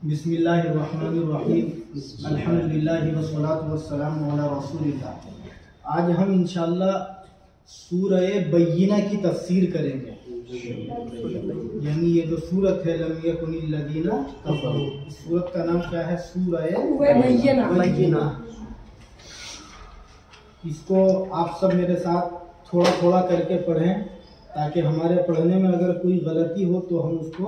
بسم اللہ الرحمن الرحیم الحمدللہ والصلاة والسلام علی رسول اللہ۔ آج ہم انشاءاللہ سورہ بینہ کی تفسیر کریں گے، یعنی یہ جو سورت ہے لم یکن الذین کفروا، اس سورت کا نام کیا ہے؟ سورہ بینہ۔ اس کو آپ سب میرے ساتھ تھوڑا تھوڑا کر کے پڑھیں تاکہ ہمارے پڑھنے میں اگر کوئی غلطی ہو تو ہم اس کو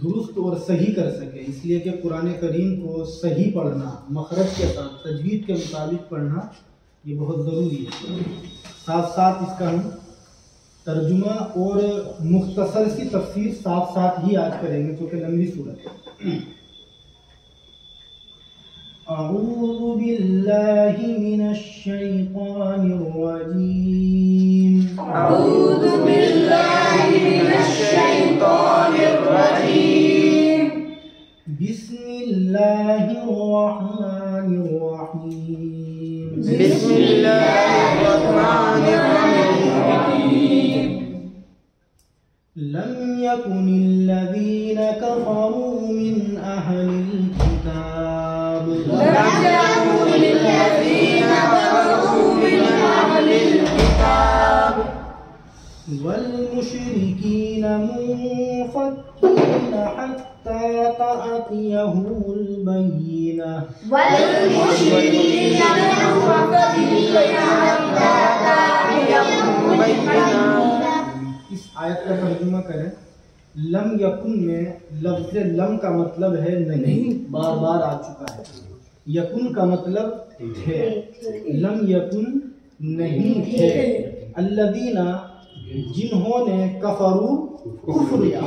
درست اور صحیح کر سکیں، اس لیے کہ قرآن کریم کو صحیح پڑھنا، مخرج کے ساتھ تجوید کے مطابق پڑھنا یہ بہت ضروری ہے۔ ساتھ ساتھ اس کا ہم ترجمہ اور مختصر سی تفسیر ساتھ ساتھ ہی آج کریں گے کیونکہ لمبی صورت ہے۔ اعوذ باللہ من الشیطان الرجیم، اعوذ باللہ من الشیطان الرجیم، بسم اللہ الرحمن الرحیم، بسم اللہ الرحمن الرحیم، لم يكن الذين كفروا من أهل الكتاب لم يكن الذين كفروا من أهل الكتاب والمشركين منفكين حتى تأتيهم البينة والمشركين منفكين حتى تأتيهم البينة۔ اس آیت کا ترجمہ کریں۔ لم یکن میں لفظ لم کا مطلب ہے نہیں، بار بار آ چکا ہے۔ یکن کا مطلب تھے، لم یکن نہیں تھے، الذین جنہوں نے کفروا کفر کیا،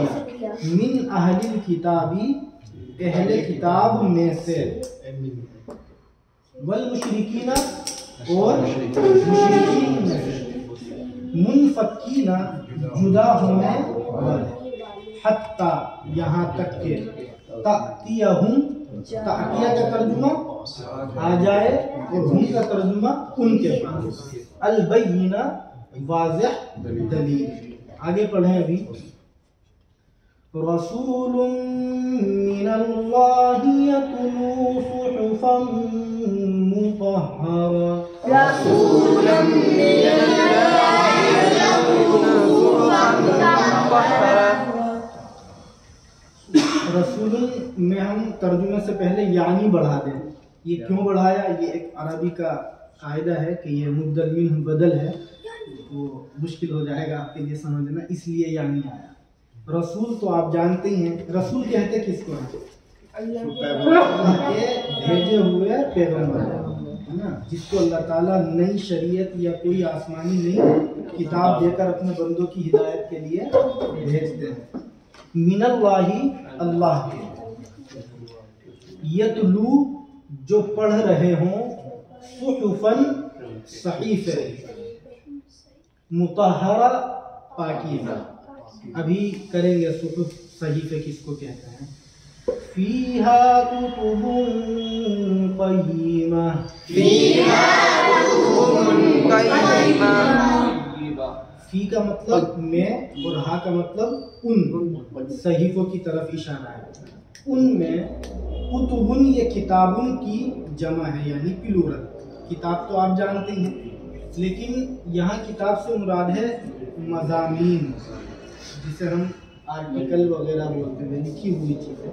من اہل الکتابی اہل کتاب میں سے، والمشرکین اور مشرکین میں سے، منفکین جدا ہونے والے، حتی یہاں تک کہ، تأتیہم، تأتیہ کا ترجمہ آ جائے اور ہم کا ترجمہ ان کے پاس، البینہ واضح دلیل۔ آگے پڑھیں ابھی۔ رسول من اللہ یتلو صحفا مطہرہ، رسول من اللہ یتلو صحفا مطہرہ۔ رسول میں ہم ترجمے سے پہلے یعنی بڑھا دیں۔ یہ کیوں بڑھایا؟ یہ ایک عربی کا قاعدہ ہے کہ یہ مبدل منہ بدل ہے، وہ مشکل ہو جائے گا آپ کے لیے سمجھنا، اس لیے یعنی آیا۔ رسول تو آپ جانتے ہی ہیں، رسول کہتے کس کو ہیں؟ اللہ کے بھیجے ہوئے پیغمبر ہے نا، جس کو اللہ تعالیٰ نئی شریعت یا کوئی آسمانی نئی کتاب دے کر اپنے بندوں کی ہدایت کے لیے بھیجتے ہیں۔ من اللہ، اللہ کے، یتلو جو پڑھ رہے ہوں، صحفاً صحیفے، مطہرہ پاکیزہ۔ ابھی کریں گے صحف صحیفے کس کو کہتے ہیں۔ فیہا کتب قیمہ، فیہا کتب قیمہ، فی کا مطلب میں اور ہا کا مطلب ان، صحیفوں کی طرف اشارہ ہے۔ ان میں کتبن یہ کتابن کی جمع ہے، یعنی پلورل۔ کتاب تو آپ جانتے ہیں، لیکن یہاں کتاب سے مراد ہے مضامین، جسے ہم آرٹیکل وغیرہ بولتے ہیں، لکھی ہوئی چیزیں۔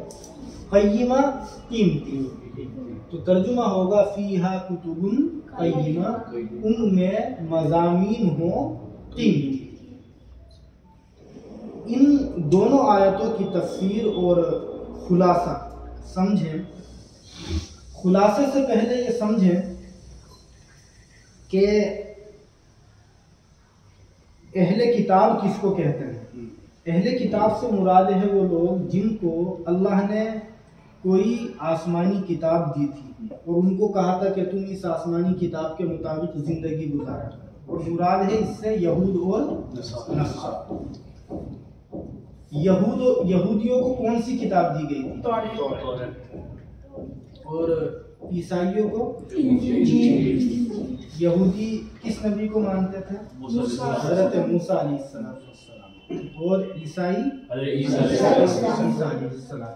قیمہ قیمتی، تو ترجمہ ہوگا فیہا کتبن قیمہ، ان میں مضامین ہوں قیمتی۔ ان دونوں آیتوں کی تفسیر اور خلاصہ سمجھیں۔ خلاصے سے پہلے یہ سمجھیں کہ اہل کتاب کس کو کہتے ہیں۔ اہل کتاب سے مراد ہے وہ لوگ جن کو اللہ نے کوئی آسمانی کتاب دی تھی اور ان کو کہا تھا کہ تم اس آسمانی کتاب کے مطابق زندگی گزارو، اور مراد ہے اس سے یہود اور نصارہ۔ یہودیوں کو کون سی کتاب دی گئی تھی؟ اور عیسائیوں کو یہودی کس نبی کو مانتے تھے؟ حضرت موسیٰ علیہ السلام، اور عیسائی عیسیٰ علیہ السلام۔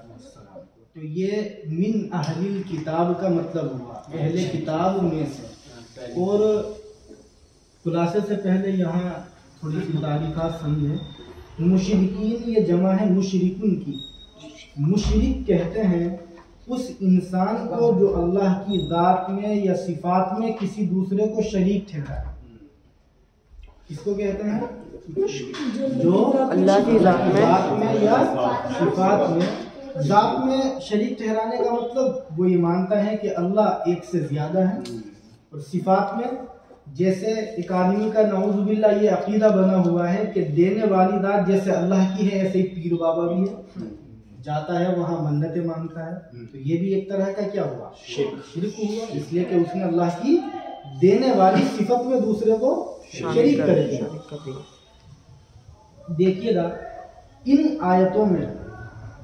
تو یہ من اہل کتاب کا مطلب ہوا اہل کتاب میں سے. اور خلاصے سے پہلے یہاں تھوڑی سی تعریفات سمجھیں. مشرکین یہ جمع ہے مشرکن کی. مشرک کہتے ہیں اس انسان کو جو اللہ کی ذات میں یا صفات میں کسی دوسرے کو شریک ٹھہرائے. اس کو کہتے ہیں جو اللہ کی ذات میں یا صفات میں. ذات میں شریک ٹھہرانے کا مطلب وہ یہ مانتا ہے کہ اللہ ایک سے زیادہ ہے. اور صفات میں جیسے ایک آدمی کا نعوذ باللہ یہ عقیدہ بنا ہوا ہے کہ دینے والی ذات جیسے اللہ کی ہے ایسے ہی پیر بابا بھی ہے, جاتا ہے وہاں منتیں مانگتا ہے. تو یہ بھی ایک طرح کا کیا ہوا, شرک ہوا, اس لیے کہ اس نے اللہ کی دینے والی صفت میں دوسرے کو شریک کر دیا. دیکھیے گا ان آیتوں میں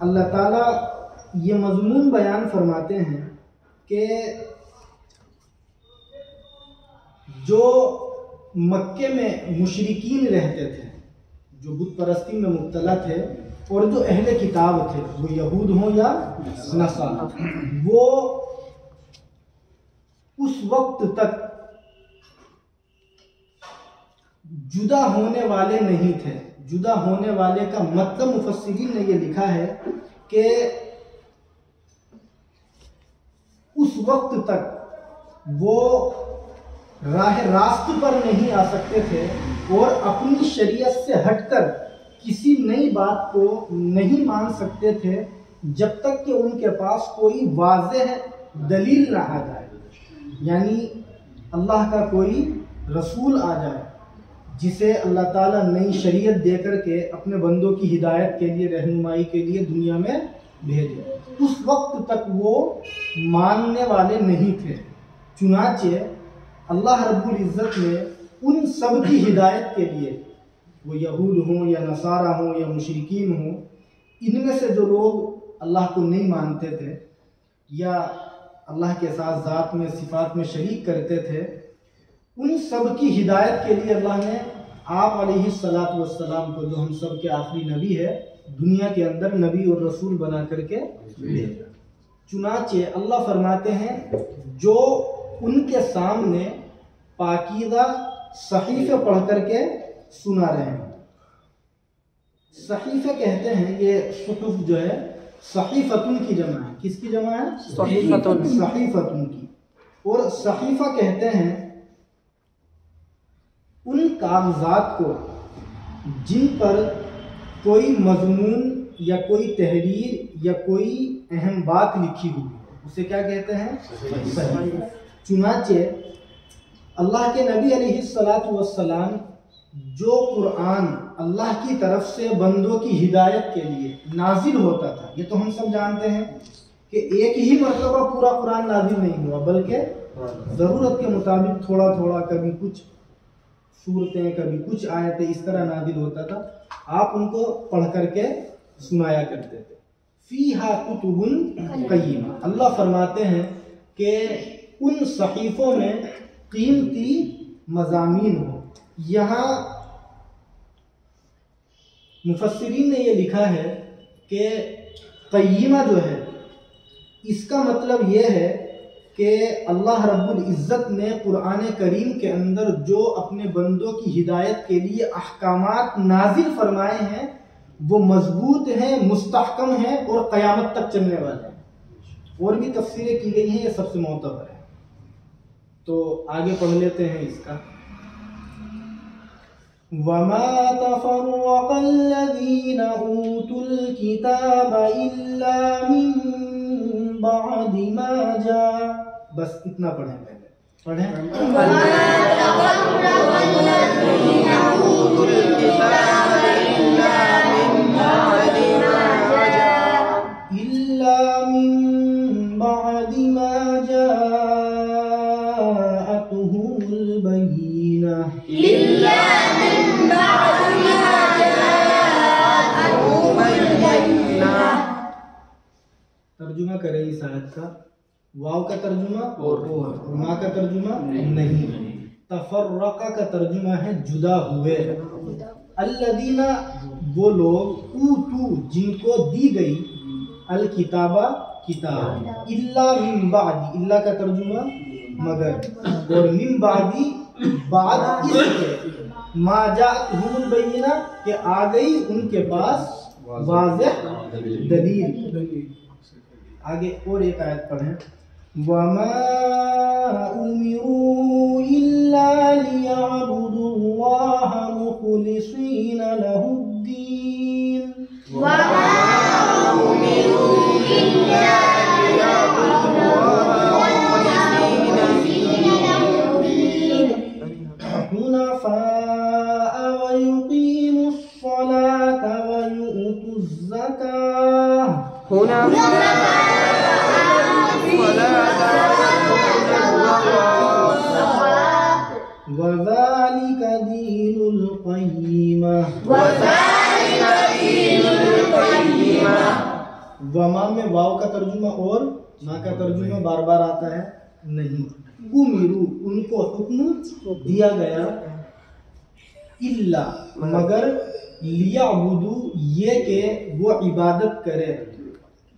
اللہ تعالیٰ یہ مضمون بیان فرماتے ہیں کہ جو مکے میں مشرکین رہتے تھے, جو بت پرستی میں مبتلا تھے, اور جو اہل کتاب تھے وہ یہود ہوں یا نصارا, وہ اس وقت تک جدا ہونے والے نہیں تھے. جدا ہونے والے کا مطلب مفسرین نے یہ لکھا ہے کہ اس وقت تک وہ راہ راست پر نہیں آ سکتے تھے اور اپنی شریعت سے ہٹ کر کسی نئی بات کو نہیں مان سکتے تھے جب تک کہ ان کے پاس کوئی واضح دلیل نہ آ جائے. یعنی اللہ کا کوئی رسول آ جائے جسے اللہ تعالیٰ نئی شریعت دے کر کے اپنے بندوں کی ہدایت کے لیے, رہنمائی کے لیے دنیا میں بھیجے. اس وقت تک وہ ماننے والے نہیں تھے. چنانچہ اللہ رب العزت نے ان سب کی ہدایت کے لیے, وہ یہود ہوں یا نصارہ ہوں یا مشرکین ہوں, ان میں سے جو لوگ اللہ کو نہیں مانتے تھے یا اللہ کے ساتھ ذات میں صفات میں شریک کرتے تھے, ان سب کی ہدایت کے لیے اللہ نے آپ علیہ السلام کو, جو ہم سب کے آخری نبی ہے, دنیا کے اندر نبی اور رسول بنا کر کے بھیجا. چنانچہ اللہ فرماتے ہیں جو ان کے سامنے پاکیزہ صحیفے پڑھ کر کے سنا رہے ہیں. صحیفے کہتے ہیں, یہ صحف جو ہے صحیفتن کی جمع ہے. کس کی جمع ہے؟ صحیفتن کی. اور صحیفہ کہتے ہیں ان کاغذات کو جن پر کوئی مضمون یا کوئی تحریر یا کوئی اہم بات لکھی ہوئی ہے, اسے کیا کہتے ہیں؟ صحیفہ. چنانچہ اللہ کے نبی علیہ السلام جو قرآن اللہ کی طرف سے بندوں کی ہدایت کے لیے نازل ہوتا تھا, یہ تو ہم سب جانتے ہیں کہ ایک ہی مرتبہ پورا قرآن نازل نہیں ہوا, بلکہ ضرورت کے مطابق تھوڑا تھوڑا, کبھی کچھ صورتیں کبھی کچھ آیتیں اس طرح نازل ہوتا تھا. آپ ان کو پڑھ کر کے سنایا کرتے تھے. فیہا کتب قیمہ, اللہ فرماتے ہیں کہ ان صحیفوں میں قیمتی مضامین ہو. یہاں مفسرین نے یہ لکھا ہے کہ قیمہ جو ہے اس کا مطلب یہ ہے کہ اللہ رب العزت نے قرآن کریم کے اندر جو اپنے بندوں کی ہدایت کے لیے احکامات نازل فرمائے ہیں وہ مضبوط ہیں, مستحکم ہیں اور قیامت تک چلنے والے ہیں. اور بھی تفسیریں کی گئی ہیں, یہ سب سے معتبر ہے. تو آگے پڑھ لیتے ہیں اس کا. وَمَا تَفَرَّقَ الَّذِينَ أُوتُوا الْكِتَابَ إِلَّا مِن بَعْدِ مَا جَاءَ. بس اتنا پڑھیں, پہلے پڑھیں. إِلَّا مِن بَعْدِ مَا جَاءَتْهُمُ الْبَيِّنَةُ. ترجمہ کریں اس آیت کا. واو کا ترجمہ اور ما کا ترجمہ نہیں. تفرقہ کا ترجمہ ہے جدا ہوئے. الذین وہ لوگ اوتو جن کو دی گئی الکتابہ किताब। इल्ला मिन बादी, इल्ला का तर्जुमा मगर, और मिन बादी बाद इसके, मा जाअतहुमुल बय्यिना कि आ गई उनके पास वाज़ेह दलील। आगे और एक आयत पढ़ें, वमा उमिरू इल्ला लियअबुदुल्लाह मुखलिसीना लहुद्दीन। हुनफ़ाअ व युक़ीमुस्सलाता व यु'तुज़्ज़काह। वज़ालिका दीनुल क़य्यिमा। वमा में वाव का तर्जुमा और मा का तर्जुमा बार बार आता है नहीं। उमिरू उनको हुक्म दिया गया, इल्ला मगर, लियअबुदू ये के वो इबादत करे,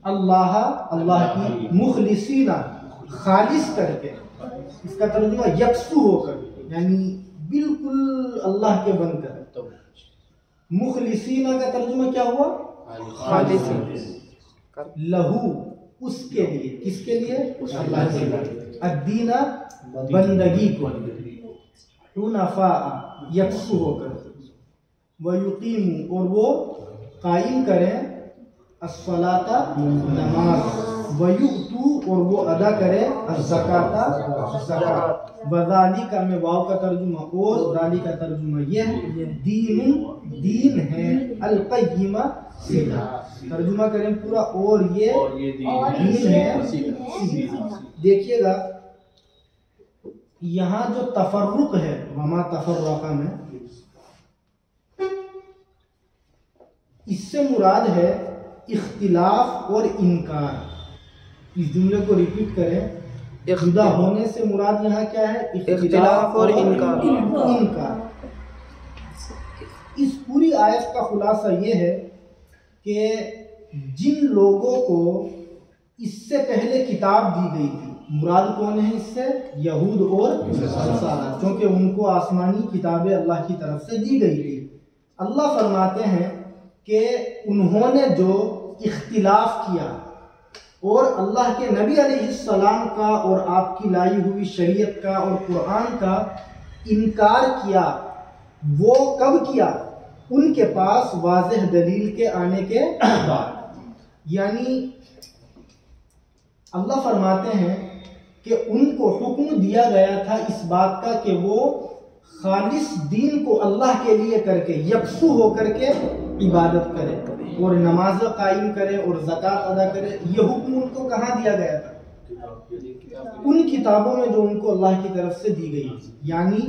अल्लाह अल्लाह की, मुखलिसीना खालिस करके, इसका तर्जुमा यकसू होकर, यानी बिल्कुल अल्लाह के बनकर। मुखलिसीना का तर्जुमा क्या हुआ? खालिस। लहू उसके लिए, किसके लिए? अल्लाह के लिए। अद्दीना बंदगी को, हुनफा यकसू होकर, व युकीमू और वो कायम करें, अस्सलाता नमाज, व युतू और वो अदा करें, अज़्ज़काता ज़कात। वज़ालिका में वाव का तर्जुमा और दाली का तर्जुमा ये है, दीन है, अल-क़य्यिमा सीधा। तर्जुमा करें पूरा, और ये दीन है सीधा। देखिएगा यहाँ जो तफर्रुक है, वमा तफर्रका में, इससे मुराद है इख्तिलाफ और इनकार। इस जुमले को रिपीट करें, जुदा होने से मुराद यहाँ क्या है? इख्तिलाफ और इनकार। इस पूरी आयत का खुलासा ये है कि जिन लोगों को इससे पहले किताब दी गई थी, मुराद कौन है इससे? यहूद और नसारा, क्योंकि उनको आसमानी किताबें अल्लाह की तरफ से दी गई थी। अल्लाह फरमाते हैं कि उन्होंने जो इख्तिलाफ किया और अल्लाह के नबी अलैहिस्सलाम का और आपकी लाई हुई शरीयत का और कुरान का इनकार किया, वो कब किया? उनके पास वाज़ेह दलील के आने के बाद। यानी अल्लाह फरमाते हैं कि उनको हुक्म दिया गया था इस बात का कि वो खालिस दीन को अल्लाह के लिए करके, यकसू होकर के इबादत करें और नमाज कायम करें और ज़कात अदा करें। ये हुक्म उनको कहाँ दिया गया था? उन किताबों में जो उनको अल्लाह की तरफ से दी गई। यानी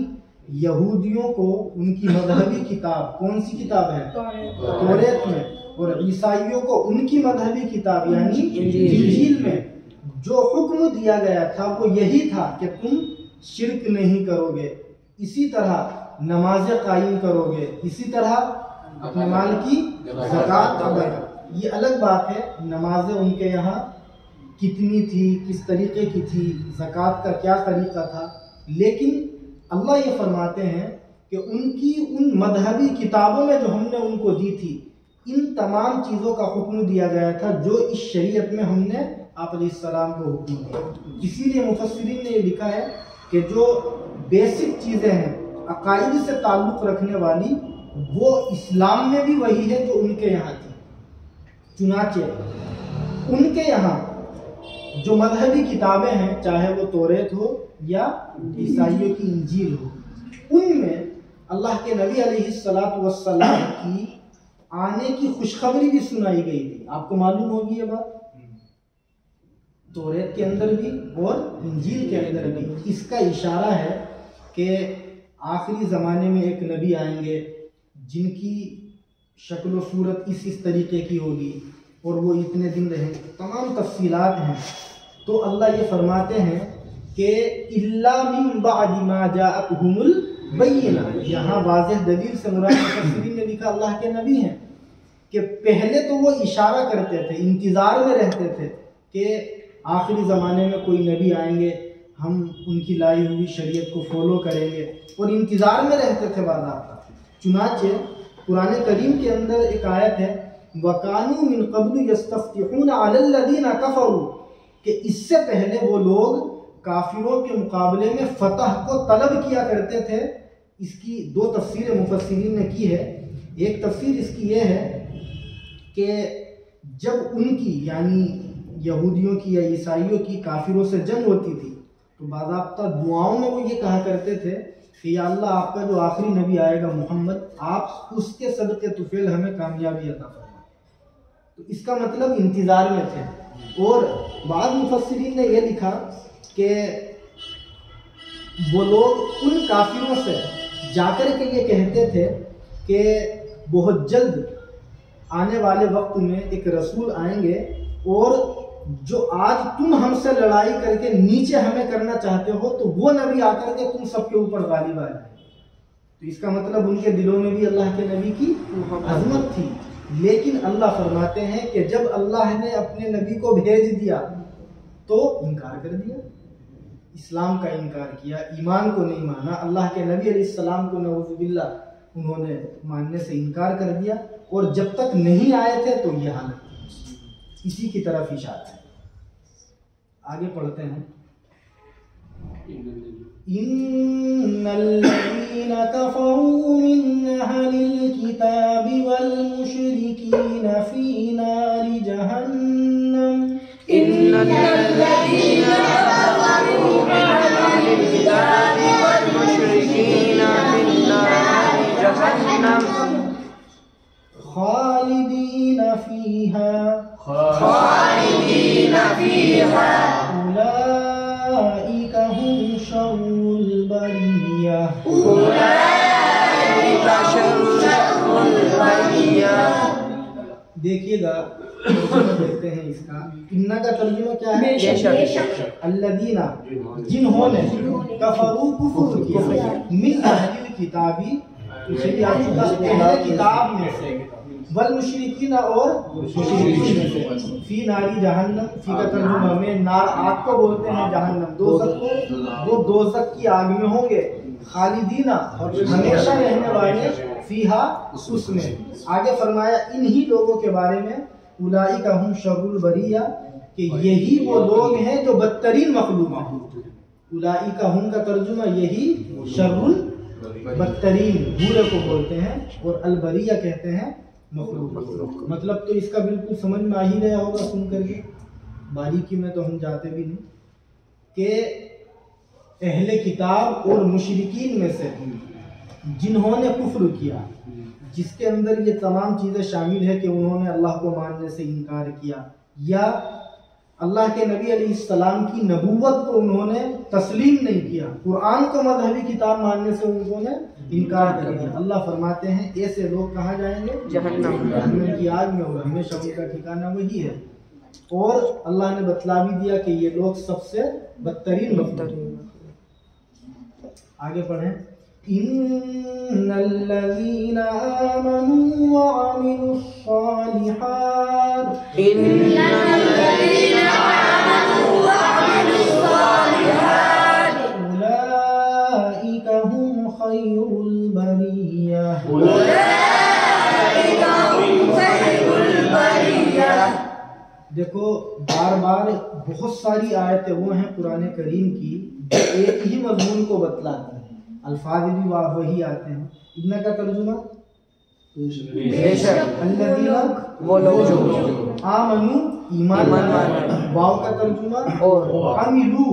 यहूदियों को उनकी मजहबी किताब, कौन सी किताब है? तौरात में, और ईसाइयों को उनकी मजहबी किताब यानी इंजील में जो हुक्म दिया गया था वो यही था कि तुम शिरक नहीं करोगे, इसी तरह नमाज़ें कायम करोगे, इसी तरह अपने माल की ज़कात अदा करोगे। ये अलग बात है नमाज़ें उनके यहाँ कितनी थी, किस तरीके की थी, ज़कात का क्या तरीका था, लेकिन अल्लाह ये फरमाते हैं कि उनकी उन मजहबी किताबों में जो हमने उनको दी थी, इन तमाम चीज़ों का हुक्म दिया गया था जो इस शरीयत में हमने आप अलैहिस्सलाम को हुक्म दिया। इसीलिए मुफस्सिरीन ने ये लिखा है कि जो बेसिक चीज़ें हैं अकाइद से ताल्लुक़ रखने वाली, वो इस्लाम में भी वही है जो उनके यहाँ थी। चुनाचे उनके यहाँ जो मजहबी किताबें हैं, चाहे वो तौरात हो या ईसाइयों की इंजील हो, उनमें अल्लाह के नबी अलैहिस्सलातु वस्सलाम की आने की खुशखबरी भी सुनाई गई थी। आपको मालूम होगी ये बात, तौरात के अंदर भी और इंजील के अंदर भी। इसका इशारा है कि आखिरी ज़माने में एक नबी आएंगे जिनकी शक्ल व सूरत इस तरीके की होगी और वो इतने दिन रहेंगे, तमाम तफसीलात हैं। तो अल्लाह ये फरमाते हैं कि इल्ला मिन बअदि मा जाअतहुमुल बय्यिना, यहाँ वाज़ेह दलील से मुराद मुफस्सिरीन ने लिखा अल्लाह के नबी हैं कि पहले तो वो इशारा करते थे, इंतज़ार में रहते थे کہ آخری زمانے میں کوئی نبی آئیں گے، ہم ان کی لائی ہوئی شریعت کو فالو کریں گے، اور انتظار میں رہتے تھے باضابطہ۔ چنانچہ قرآن کریم کے اندر ایک آیت ہے وَكَانُوا مِن قَبْلُ يَسْتَفْتِحُونَ عَلَى الَّذِينَ كَفَرُوا، کہ اس سے پہلے وہ لوگ کافروں کے مقابلے میں فتح کو طلب کیا کرتے تھے۔ اس کی دو تفسیریں مفسرین نے کی ہے۔ ایک تفسیر اس کی یہ ہے کہ جب ان کی یعنی یہودیوں کی یا عیسائیوں کی کافروں سے جنگ ہوتی تھی تو باضابطہ دعاؤں میں وہ یہ کہا کرتے تھے کہ یا اللہ آپ کا جو آخری نبی آئے گا محمد، آپ اس کے صدقے طفیل ہمیں کامیابی عطا فرمائیں۔ تو اس کا مطلب انتظار میں تھے۔ اور بعض مفسرین نے یہ لکھا کہ وہ لوگ ان کافروں سے جا کر کے یہ کہتے تھے کہ بہت جلد آنے والے وقت میں ایک رسول آئیں گے، اور جو آج تم ہم سے لڑائی کر کے نیچے ہمیں کرنا چاہتے ہو تو وہ نبی آ کر کے تم سب کے اوپر غالب آ جائے۔ تو اس کا مطلب ان کے دلوں میں بھی اللہ کے نبی کی عظمت تھی، لیکن اللہ فرماتے ہیں کہ جب اللہ نے اپنے نبی کو بھیج دیا تو انکار کر دیا، اسلام کا انکار کیا، ایمان کو نہیں مانا، اللہ کے نبی علیہ السلام کو نعوذ باللہ انہوں نے ماننے سے انکار کر دیا، اور جب تک نہیں آئے تھے تو یہ حالت اسی کی طرف اشارہ ہے۔ آگے پڑھتے ہیں ان الذين كفروا من اهل الكتاب والمشركين في نار جهنم ان الذين كفروا من اهل الكتاب والمشركين في نار جهنم خالدين فيها أولئك هم شر البرية دیکھیے گا ترجمہ دیکھتے ہیں اس کا۔ انّا کا ترجمہ کیا ہے؟ الذین، جنہوں نے کفروا کفر کیا، من اہل الکتابی پیچھے بھی آ چکا، اہل کتاب میں سے، والمشرکین اور مشرکین میں سے، فی ناری جہنم، فی کا ترجمہ میں نار آگ کو بولتے ہیں، جہنم دوزخ کو، وہ دوزخ کی آگ میں ہوں گے، خالدین اور ہمیشہ رہنے والے، فیہا اس میں۔ آگے فرمایا انہی لوگوں کے بارے میں اولئک ہم شر البریہ، کہ یہی وہ لوگ ہیں جو بدترین مخلوق ہیں۔ اولئک ہم کا ترجمہ یہی شر بدترین برے کو بولتے ہیں، اور البریہ کہتے ہیں مخلوق۔ مطلب تو اس کا بالکل سمجھ میں آ ہی گیا ہوگا سن کر کے، باریکی میں تو ہم جاتے بھی نہیں، کہ اہل کتاب اور مشرکین میں سے جنہوں نے کفر کیا، جس کے اندر یہ تمام چیزیں شامل ہے کہ انہوں نے اللہ کو ماننے سے انکار کیا، یا اللہ کے نبی علیہ السلام کی نبوت کو انہوں نے تسلیم نہیں کیا، قرآن کو مذہبی کتاب ماننے سے انہوں نے انکار کر دیا۔ اللہ فرماتے ہیں ایسے لوگ کہاں جائیں گے؟ جہنم کی آگ میں، اور ہمیشہ ان کا ٹھکانہ وہی ہے۔ اور اللہ نے بتلا بھی دیا کہ یہ لوگ سب سے بدترین آگے پڑھیں ان الذين آمنوا وعملوا الصالحات أولئك هم خير البرية دیکھو بار بار بہت ساری آیتیں وہ ہیں قرآن کریم کی جو ایک ہی مضمون کو بتلاتی ہیں، الفاظ بھی وہی آتے ہیں۔ ان کا ترجمہ الذین، وہ لوگ جو آمنو، ایمان لائے، واو کا ترجمہ عملو،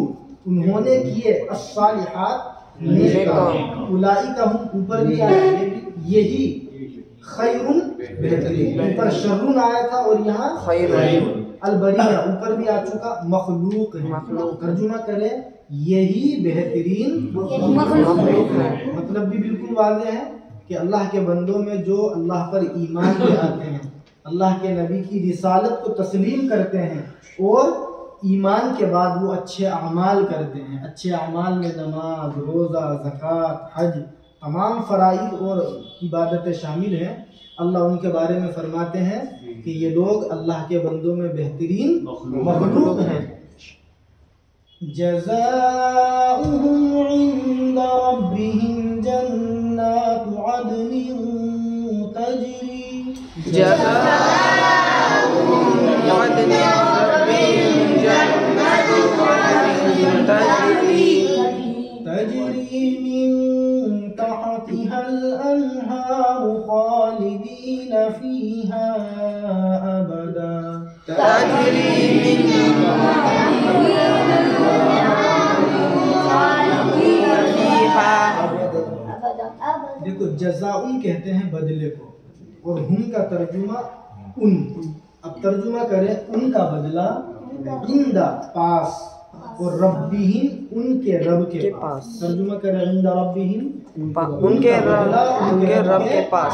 انہوں نے کیے، الصالحات، نیک کام، اولئک ہم، اوپر بھی آیا یہی، خیرن، بہترین، اوپر شرن آیا تھا اور یہاں خیرن، البریہ اوپر بھی آ چکا، مخلوق ہے، ترجمہ کرے یہی بہترین مخلوق ہے۔ مطلب بھی بالکل واضح ہے کہ اللہ کے بندوں میں جو اللہ پر ایمان لے آتے ہیں، اللہ کے نبی کی رسالت کو تسلیم کرتے ہیں، اور ایمان کے بعد وہ اچھے اعمال کرتے ہیں، اچھے اعمال میں نماز، روزہ، زکوٰۃ، حج، तमाम फ़राइज़ और इबादतें शामिल हैं। अल्लाह उनके बारे में फरमाते हैं कि ये लोग अल्लाह के बंदों में बेहतरीन मखलूक हैं। जज़ाउहुम इंदा रब्बिहिम जन्नातु अदनिन तजरी जज़ाउहुम अदनि रब्बिहिम जन्नातु अदनिन तजरी मिन तहतिहल अनहारु खालिदीन फीहा अबदा तजरी मिन देखो जज़ाउन कहते हैं बदले को, और हुम का तर्जुमा उन। अब तर्जुमा करें उनका बदला इंदा पास, और रब्बिहिम उनके रब के पास। तर्जुमा करें इंदा रब्बिहिम उनके रब के पास।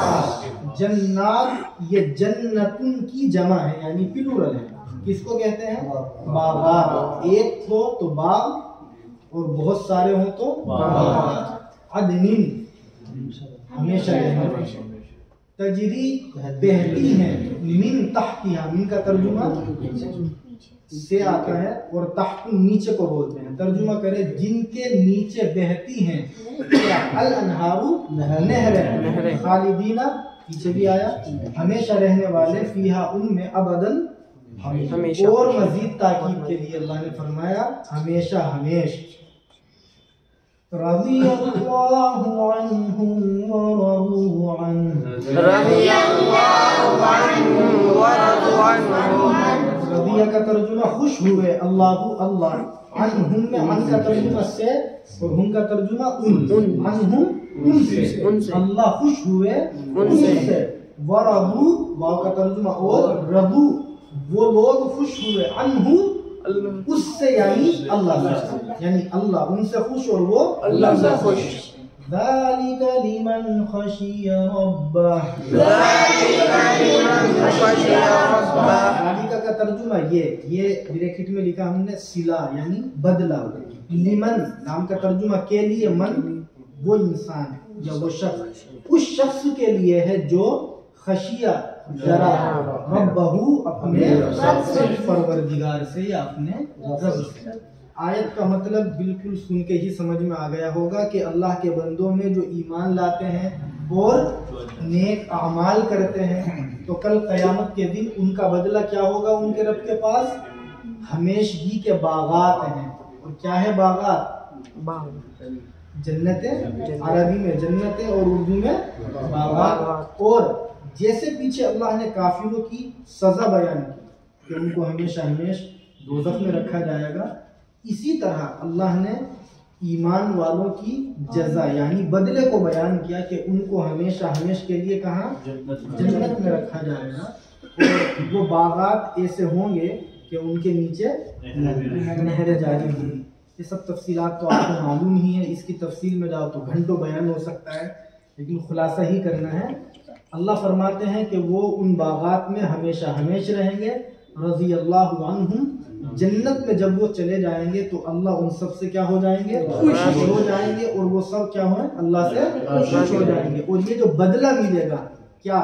जन्नात ये जन्नतुन की जमा है, यानी प्लूरल है। किसको कहते हैं? बागात। एक हो तो बाग और बहुत सारे हो तो बागात। अदनिन हमेशा रहने वाली, तजरी बहती है, मिन तहतिहा, मिन का तर्जुमा से आता है और तहत नीचे को बोलते हैं। तर्जुमा करें जिनके नीचे बहती हैं अल अनहारू नहरें, खालिदीना पीछे भी आया हमेशा रहने वाले, फीहा उनमें अबदन हमेशा। और मजीद ताकीद के लिए अल्लाह ने फरमाया हमेशा हमेशा। रज़ियल्लाहु अन्हुम व रज़ू अन्हु, रज़ियल्लाहु अन्हुम व रज़ू अन्हु। रज़िया का तर्जुमा खुश हुए, अल्लाहु अल्लाह, अन्हुम में अन का तर्जुमा से और हुम का तर्जुमा उन। अन्हुम उनसे, अल्लाह खुश हुए उनसे। व रज़ू वाव का तर्जुमा और, रज़ू वो लोग खुश हुए, अन्हु उससे, यानी अल्लाह से, यानी अल्लाह उनसे खुश और वो अल्लाह से खुश। ज़ालिका लिमन खशिया रब्बह, ज़ालिका का तर्जुमा ये ब्रैकेट में लिखा हमने सिला, यानी बदला। लिमन नाम का तर्जुमा के लिए, मन वो इंसान या वो शख्स, उस शख्स के लिए है जो खशिया डरा रब्बहू अपने परवरदिगार से या अपने रब से। आयत का मतलब बिल्कुल सुन के ही समझ में आ गया होगा कि अल्लाह के बंदों में जो ईमान लाते हैं और नेक अमाल करते हैं तो कल क़यामत के दिन उनका बदला क्या होगा उनके रब के पास? हमेशगी के बागात हैं। और क्या है बागात? जन्नतें, अरबी में जन्नतें और उर्दू में बागात। और जैसे पीछे अल्लाह ने काफिरों की सजा बयान की कि उनको हमेशा हमेशा दोज़ख में रखा जाएगा, इसी तरह अल्लाह ने ईमान वालों की जज़ा यानी बदले को बयान किया कि उनको हमेशा हमेशा के लिए कहाँ? जन्नत में रखा जाएगा। और वो बागात ऐसे होंगे कि उनके नीचे नहरें जारी होंगी। ये सब तफसीलात तो आपको मालूम ही है, इसकी तफसील में जाओ तो घंटों बयान हो सकता है, लेकिन खुलासा ही करना है। अल्लाह फरमाते हैं कि वो उन बागात में हमेशा हमेशा रहेंगे। रज़ियल्लाहु अन्हुम, जन्नत में जब वो चले जाएंगे तो अल्लाह उन सब से क्या हो जाएंगे? खुश हो जाएंगे। और वो सब क्या हो? अल्लाह से खुश हो जाएंगे। और ये जो बदला मिलेगा, क्या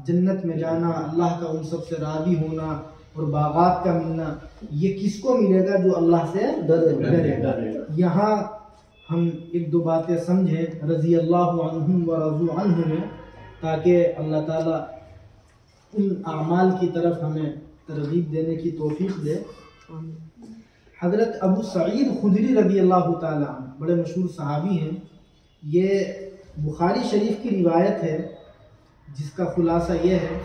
जन्नत में जाना, अल्लाह का उन सब से राज़ी होना और बागात का मिलना, ये किसको मिलेगा? जो अल्लाह से डरेगा। यहाँ हम एक दो बातें समझे रज़ियल्लाहु अन्हुम व रज़ू अन्हु में, ताकि अल्लाह ताला उन आमाल की तरफ हमें तरगीब देने की तौफीक दे। हज़रत अबू सईद खुदरी रज़ी अल्लाह ताला अन्हु बड़े मशहूर सहाबी हैं। ये बुखारी शरीफ की रिवायत है जिसका खुलासा ये है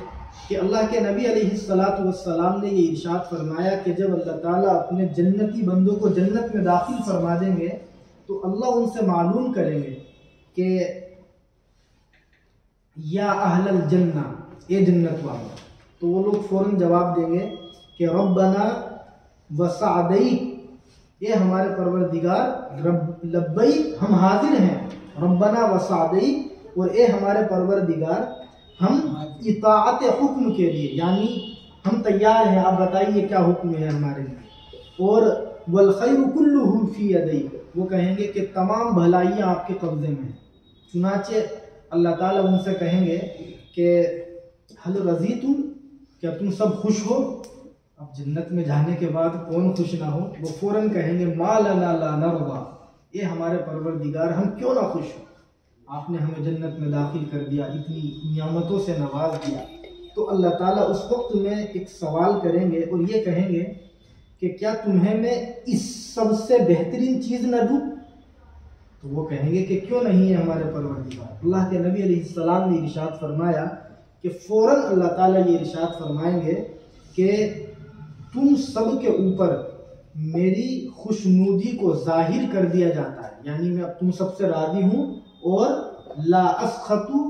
कि अल्लाह के नबी अलैहिस्सलातु वस्सलाम ने ये इरशाद फरमाया कि जब अल्लाह ताला अपने जन्नती बंदों को जन्नत में दाखिल फरमा देंगे तो अल्लाह उनसे मालूम करेंगे कि या अहलल जन्ना, ए जन्नत वालों। तो वो लोग फौरन जवाब देंगे कि रब्बना व सअदई, ये हमारे परवरदिगार, लब्बई हम हाजिर हैं, रब्बना व सअदई, और ए हमारे परवरदिगार हम इताअत हुक्म के लिए, यानी हम तैयार हैं, आप बताइए क्या हुक्म है हमारे लिए। और वल खैरु कुल्लुहु फी यदैक, वो कहेंगे कि तमाम भलाइयाँ आपके कब्जे में हैं। चुनाचे अल्लाह ताला उनसे कहेंगे कि हल रज़ीतुम, क्या तुम सब खुश हो? अब जन्नत में जाने के बाद कौन खुश ना हो? वो फ़ौरन कहेंगे मा लना ला नरदा, ये हमारे परवरदिगार हम क्यों ना खुश हो, आपने हमें जन्नत में दाखिल कर दिया, इतनी नियामतों से नवाज दिया। तो अल्लाह ताला उस वक्त में एक सवाल करेंगे और ये कहेंगे कि क्या तुम्हें मैं इस सबसे बेहतरीन चीज़ न दूँ? तो वो कहेंगे कि क्यों नहीं है हमारे परवरदिगार। अल्लाह के नबी अलैहिस्सलाम ने इरशाद फरमाया कि फ़ौरन अल्लाह ताला ये इरशाद फरमाएंगे कि तुम सब के ऊपर मेरी खुशनुदी को जाहिर कर दिया जाता है, यानी मैं अब तुम सबसे राज़ी हूँ और ला अस्खतु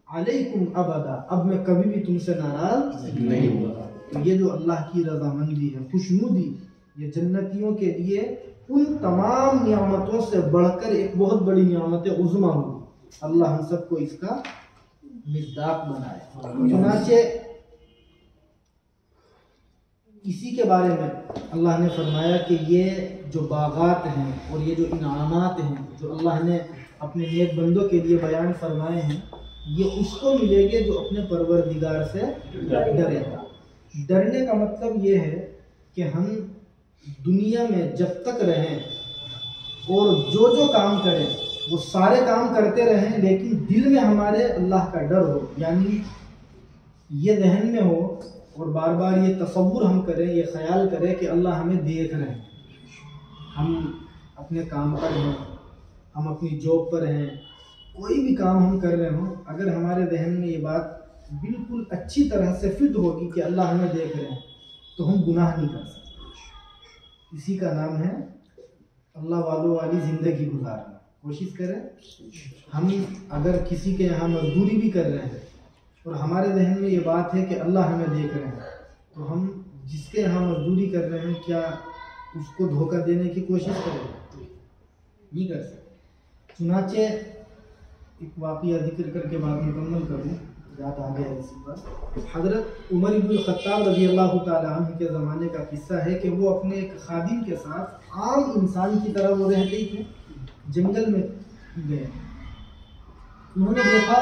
अलैकुम अबदा, अब मैं कभी भी तुमसे नाराज़ नहीं होगा। तो ये जो अल्लाह की रज़ामंदी है, खुशनुदी, ये जन्नतियों के लिए उन तमाम नियामतों से बढ़कर एक बहुत बड़ी नियामत उज़्मा होगी। अल्लाह हम सबको इसका मिज़दाक़ बनाए। चुनाचे इसी के बारे में अल्लाह ने फरमाया कि ये जो बागात हैं और ये जो इनामात हैं जो अल्लाह ने अपने नेक बंदों के लिए बयान फरमाए हैं, ये उसको मिलेंगे जो अपने परवरदिगार से डरेगा। डरने का मतलब ये है कि हम दुनिया में जब तक रहें और जो जो काम करें वो सारे काम करते रहें, लेकिन दिल में हमारे अल्लाह का डर हो, यानी ये जहन में हो और बार बार ये तसव्वुर हम करें, ये ख्याल करें कि अल्लाह हमें देख रहे हैं, हम अपने काम पर हैं, हम अपनी जॉब पर हैं, कोई भी काम हम कर रहे हों, अगर हमारे जहन में ये बात बिल्कुल अच्छी तरह से फिट होगी कि अल्लाह हमें देख रहे हैं, तो हम गुनाह नहीं कर सकते। इसी का नाम है अल्लाह वालों वाली ज़िंदगी गुजारना। कोशिश करें हम अगर किसी के यहाँ मजदूरी भी कर रहे हैं और हमारे जहन में ये बात है कि अल्लाह हमें देख रहे हैं, तो हम जिसके यहाँ मजदूरी कर रहे हैं क्या उसको धोखा देने की कोशिश करें? नहीं कर सकते। चुनाचे एक वाक़या जिक्र करके बात मुकम्मल करूँ, याद आ गया इसी पर। हज़रत उमर इब्न ख़त्ताब रज़ी अल्लाह ताला अन्हु के ज़माने का किस्सा है कि वो अपने एक खादिम के साथ आम इंसान की तरह वो रहते ही थे, जंगल में गए। उन्होंने देखा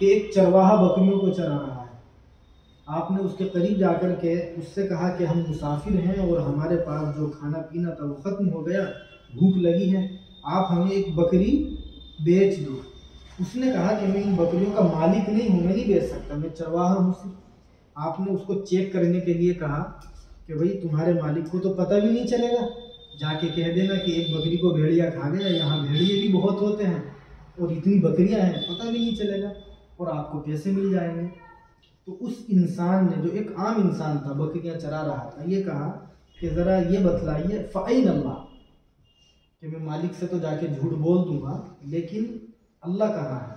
कि एक चरवाहा बकरियों को चरा रहा है। आपने उसके करीब जाकर के उससे कहा कि हम मुसाफिर हैं और हमारे पास जो खाना पीना था वो ख़त्म हो गया, भूख लगी है, आप हमें एक बकरी बेच दो। उसने कहा कि मैं इन बकरियों का मालिक नहीं हूँ, मैं नहीं बेच सकता, मैं चरवाहा हूँ सिर्फ। आपने उसको चेक करने के लिए कहा कि भाई तुम्हारे मालिक को तो पता भी नहीं चलेगा, जाके कह देना कि एक बकरी को भेड़िया खा गया, यहाँ भेड़िए भी बहुत होते हैं और इतनी बकरियाँ हैं, पता भी नहीं चलेगा और आपको पैसे मिल जाएंगे। तो उस इंसान ने, जो एक आम इंसान था, बकरियाँ चरा रहा था, ये कहा कि ज़रा ये बतलाइए फ़अैन अल्लाह, कि मैं मालिक से तो जाके झूठ बोल दूंगा लेकिन अल्लाह कहाँ है?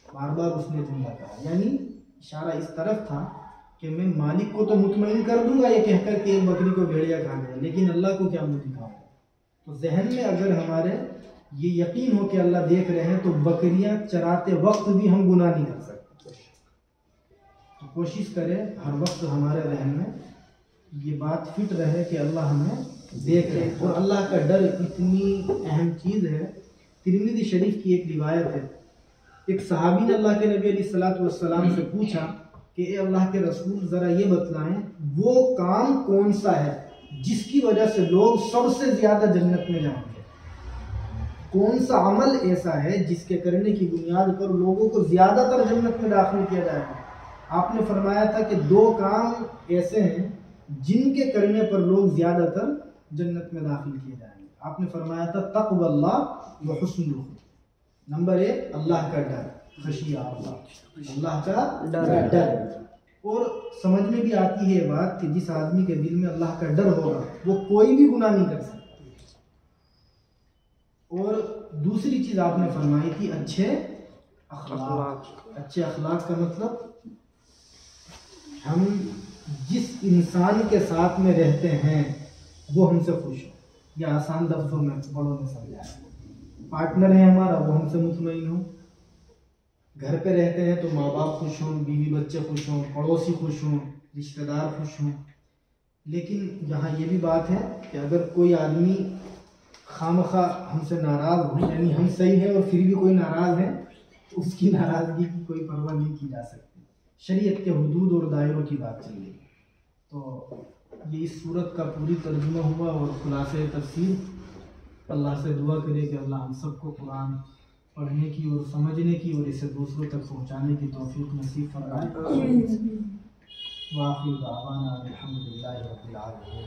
बार बार उसने जुमला कहा, यानी इशारा इस तरफ था कि मैं मालिक को तो मुतमईन कर दूंगा ये कहकर कि एक बकरी को भेड़िया खा गया, लेकिन अल्लाह को क्या मुँह दिखाऊंगा? तो जहन में अगर हमारे ये यकीन हो कि अल्लाह देख रहे हैं, तो बकरियां चराते वक्त भी हम गुनाह नहीं कर सकते। तो कोशिश करें हर वक्त हमारे जहन में ये बात फिट रहे कि अल्लाह हमें देख रहे हैं। और अल्लाह का डर इतनी अहम चीज़ है। तिरमिज़ी शरीफ की एक रिवायत है, एक सहाबी ने अल्लाह के नबी अलैहिस्सलातु वस्सलाम से पूछा कि ए अल्लाह के रसूल, ज़रा ये बतलाएं वो काम कौन सा है जिसकी वजह से लोग सबसे ज़्यादा जन्नत में जाएंगे? कौन सा अमल ऐसा है जिसके करने की बुनियाद पर लोगों को ज़्यादातर जन्नत में दाखिल किया जाएगा? आपने फरमाया था कि 2 काम ऐसे हैं जिनके करने पर लोग ज़्यादातर जन्नत में दाखिल किए जाएंगे। आपने फरमाया था तक़वल्लाह व हुस्नुल खुलुक़। नंबर 1 अल्लाह का डर, खशिया अल्लाह, अल्लाह का डर। और समझ में भी आती है ये बात कि जिस आदमी के दिल में अल्लाह का डर होगा वो कोई भी गुनाह नहीं कर सकता। और दूसरी चीज़ आपने फरमाई थी अच्छे अखलाक। अच्छे अखलाक का मतलब हम जिस इंसान के साथ में रहते हैं वो हमसे खुश हो, या आसान लफ्ज़ों में बड़ों ने समझाया, पार्टनर है हमारा वो हमसे मुतमईन हो, घर पे रहते हैं तो माँ बाप खुश हों, बीवी बच्चे खुश हों, पड़ोसी खुश हों, रिश्तेदार खुश हों। लेकिन यहाँ ये भी बात है कि अगर कोई आदमी खामखा हमसे नाराज़ हो, यानी हम सही हैं और फिर भी कोई नाराज़ है, तो उसकी नाराज़गी की कोई परवाह नहीं की जा सकती। शरीयत के हुदूद और दायरों की बात चल रही। तो ये इस सूरत का पूरी तर्जुमा हुआ और खुलासे तफसीर। अल्लाह से दुआ करें कि अल्लाह हम सबको कुरान पढ़ने की और समझने की और इसे दूसरों तक पहुँचाने की तौफीक नसीब फरमाए। वाखिर दावाना अल्हम्दुलिल्लाहि रब्बिल आलमीन।